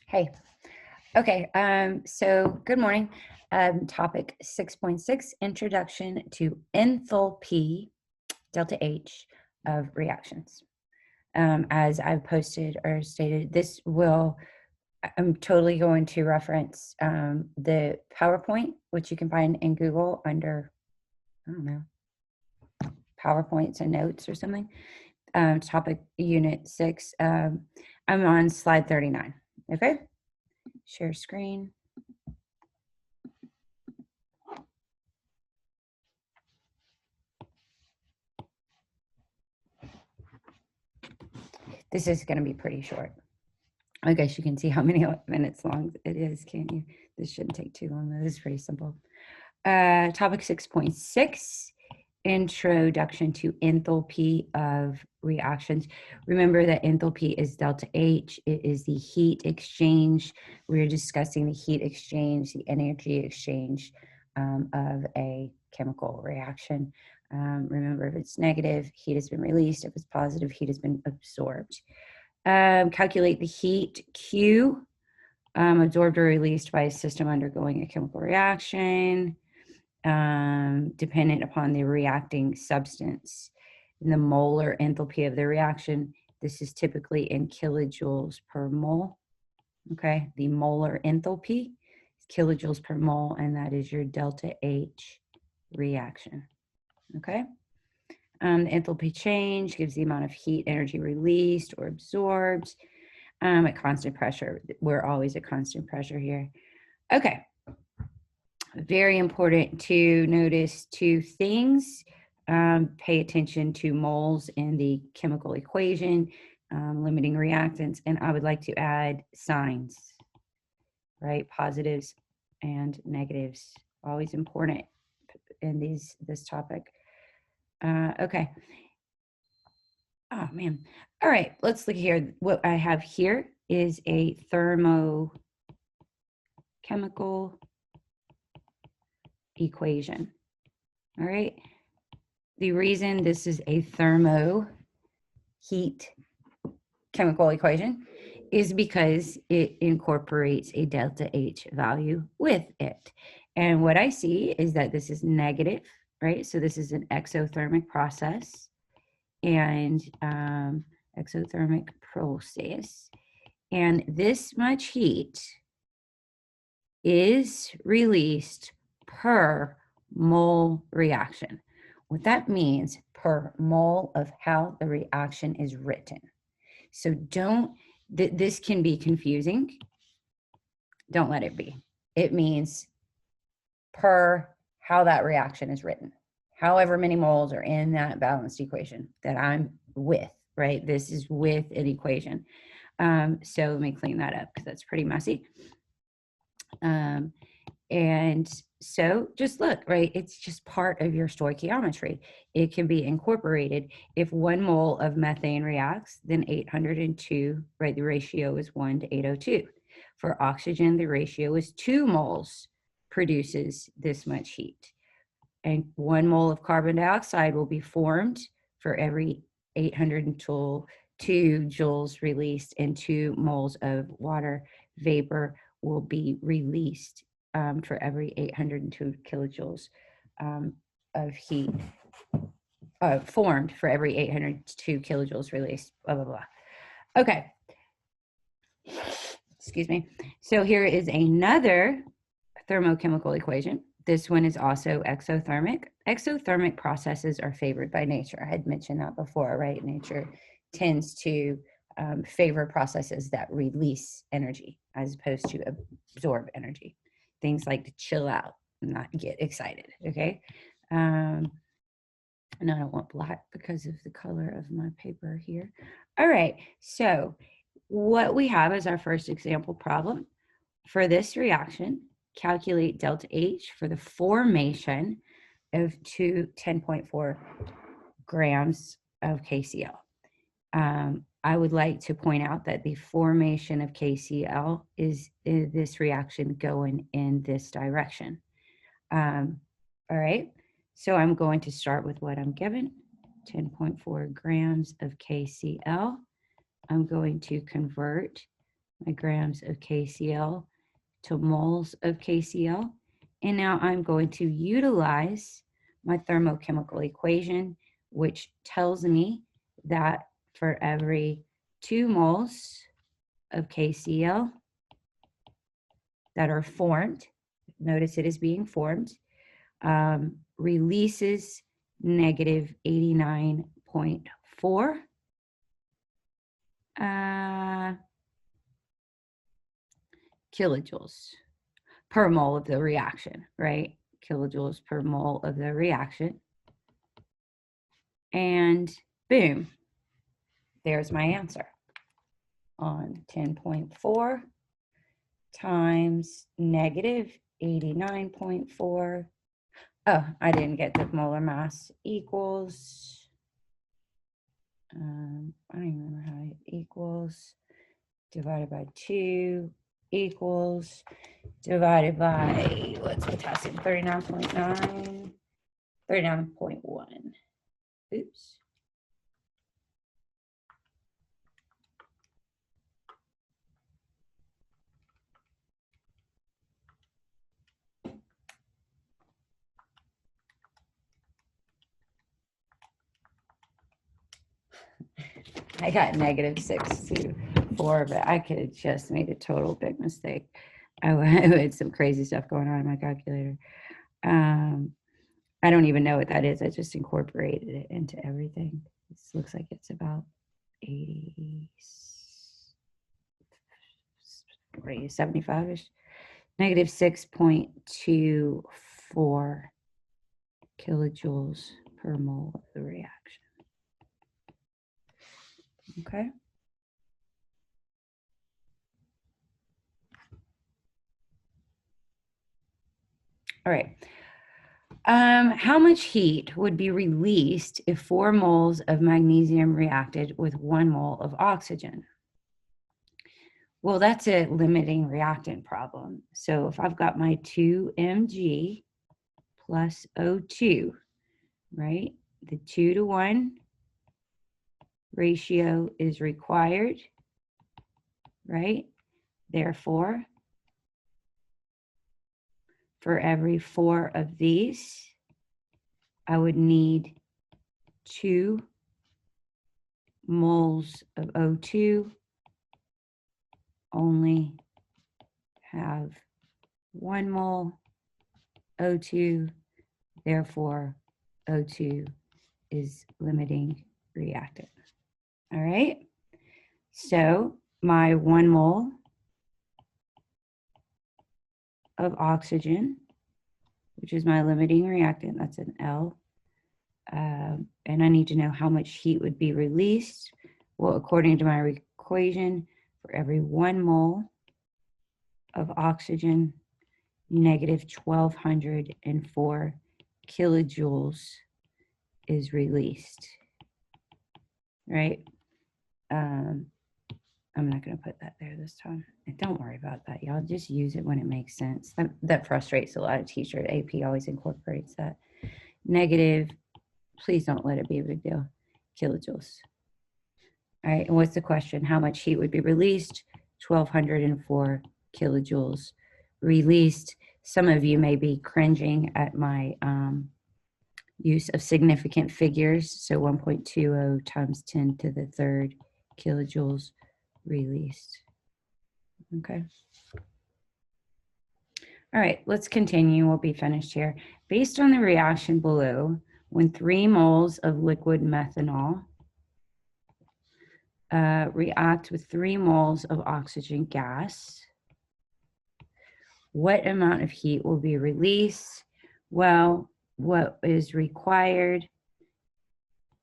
Hey, okay, so good morning. Topic 6.6, Introduction to Enthalpy, delta H, of reactions. As I've posted or stated, I'm totally going to reference the PowerPoint, which you can find in Google under, I don't know, PowerPoints and notes or something. Topic unit 6. I'm on slide 39, okay? Share screen. This is going to be pretty short. I guess you can see how many minutes long it is, can't you? This shouldn't take too long. This is pretty simple. Topic 6.6, Introduction to Enthalpy of Reactions. Remember that enthalpy is delta H. It is the heat exchange. We're discussing the heat exchange, the energy exchange of a chemical reaction. Remember, if it's negative, heat has been released. If it's positive, heat has been absorbed. Calculate the heat Q absorbed or released by a system undergoing a chemical reaction, dependent upon the reacting substance. And the molar enthalpy of the reaction, this is typically in kilojoules per mole. Okay, the molar enthalpy is kilojoules per mole, and that is your delta H reaction. Okay. The enthalpy change gives the amount of heat energy released or absorbed at constant pressure. We're always at constant pressure here. Okay. Very important to notice two things. Pay attention to moles in the chemical equation, limiting reactants, and I would like to add signs, right? Positives and negatives, always important in this topic. Okay. Oh, man. All right, let's look here. What I have here is a thermochemical equation. All right. The reason this is a thermo heat chemical equation is because it incorporates a delta H value with it. And what I see is that this is negative, right? So this is an exothermic process and exothermic process. And this much heat is released per mole reaction. What that means, per mole of how the reaction is written. So this can be confusing. Don't let it be. It means per how that reaction is written. However many moles are in that balanced equation that I'm with, right? This is with an equation. So let me clean that up because that's pretty messy. And so just look, right? It's just part of your stoichiometry. It can be incorporated. If 1 mole of methane reacts, then 802, right? The ratio is 1 to 802. For oxygen, the ratio is 2 moles produces this much heat. And 1 mole of carbon dioxide will be formed for every 802 joules released, and 2 moles of water vapor will be released for every 802 kilojoules of heat formed for every 802 kilojoules released, blah, blah, blah. Okay. Excuse me. So here is another thermochemical equation. This one is also exothermic. Exothermic processes are favored by nature. I had mentioned that before, right? Nature tends to favor processes that release energy as opposed to absorb energy. Things like to chill out, not get excited, okay? And I don't want black because of the color of my paper here. All right, so what we have is our first example problem. For this reaction, calculate delta H for the formation of 10.4 grams of KCl. I would like to point out that the formation of KCl is this reaction going in this direction. All right, so I'm going to start with what I'm given, 10.4 grams of KCl. I'm going to convert my grams of KCl to moles of KCl. And now I'm going to utilize my thermochemical equation, which tells me that for every 2 moles of KCl that are formed, notice it is being formed, releases negative 89.4 kilojoules per mole of the reaction, right? Kilojoules per mole of the reaction. And boom, there's my answer on 10.4 times negative 89.4. Oh, I didn't get the molar mass equals, I don't even remember how it equals, divided by 2 equals, divided by, what's potassium, 39.9, 39.1. Oops. I got -624, but I could have just made a total big mistake. I had some crazy stuff going on in my calculator. I don't even know what that is. I just incorporated it into everything. This looks like it's about 80, 75-ish. -6.24 kilojoules per mole of the reaction. Okay. All right. How much heat would be released if 4 moles of magnesium reacted with 1 mole of oxygen? Well, that's a limiting reactant problem. So if I've got my 2 mg plus O2, right? The 2-to-1 ratio is required, right? Therefore, for every 4 of these, I would need 2 moles of O2, only have 1 mole O2, therefore O2 is limiting reactant. All right, so my 1 mole of oxygen, which is my limiting reactant, that's an L, and I need to know how much heat would be released. Well, according to my equation, for every 1 mole of oxygen, negative 1,204 kilojoules is released, right? I'm not going to put that there this time. And don't worry about that, y'all. Just use it when it makes sense. That frustrates a lot of teachers. AP always incorporates that. Negative, please don't let it be a big deal, kilojoules. All right, and what's the question? How much heat would be released? 1,204 kilojoules released. Some of you may be cringing at my use of significant figures. So 1.20 times 10 to the 3rd kilojoules released. Okay. All right, let's continue. We'll be finished here. Based on the reaction below, when 3 moles of liquid methanol react with 3 moles of oxygen gas, what amount of heat will be released? Well, what is required,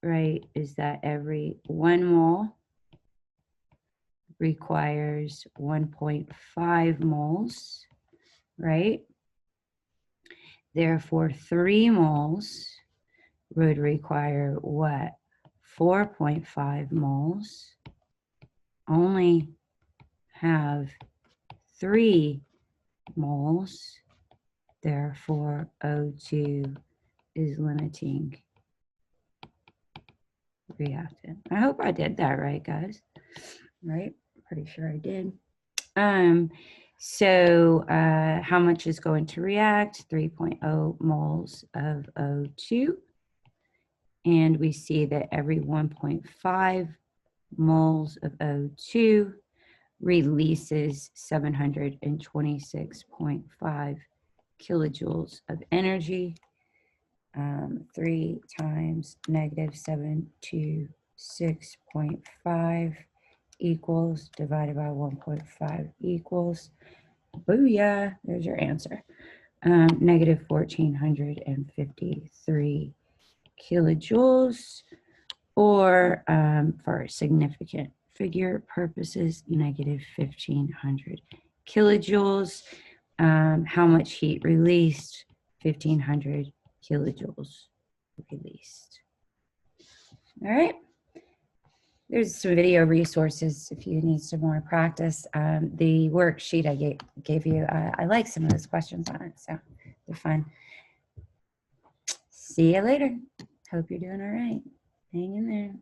right, is that every 1 mole requires 1.5 moles, right? Therefore, 3 moles would require what? 4.5 moles. Only have 3 moles. Therefore, O2 is limiting reactant. I hope I did that right, guys. Right? Pretty sure I did. So how much is going to react? 3.0 moles of O2. And we see that every 1.5 moles of O2 releases 726.5 kilojoules of energy. 3 times negative 726.5 equals, divided by 1.5 equals, booyah, there's your answer. Negative 1,453 kilojoules, or for significant figure purposes, negative 1,500 kilojoules. How much heat released? 1,500 kilojoules released. All right. There's some video resources if you need some more practice. The worksheet I gave you, I like some of those questions on it, so they're fun. See you later. Hope you're doing all right. Hang in there.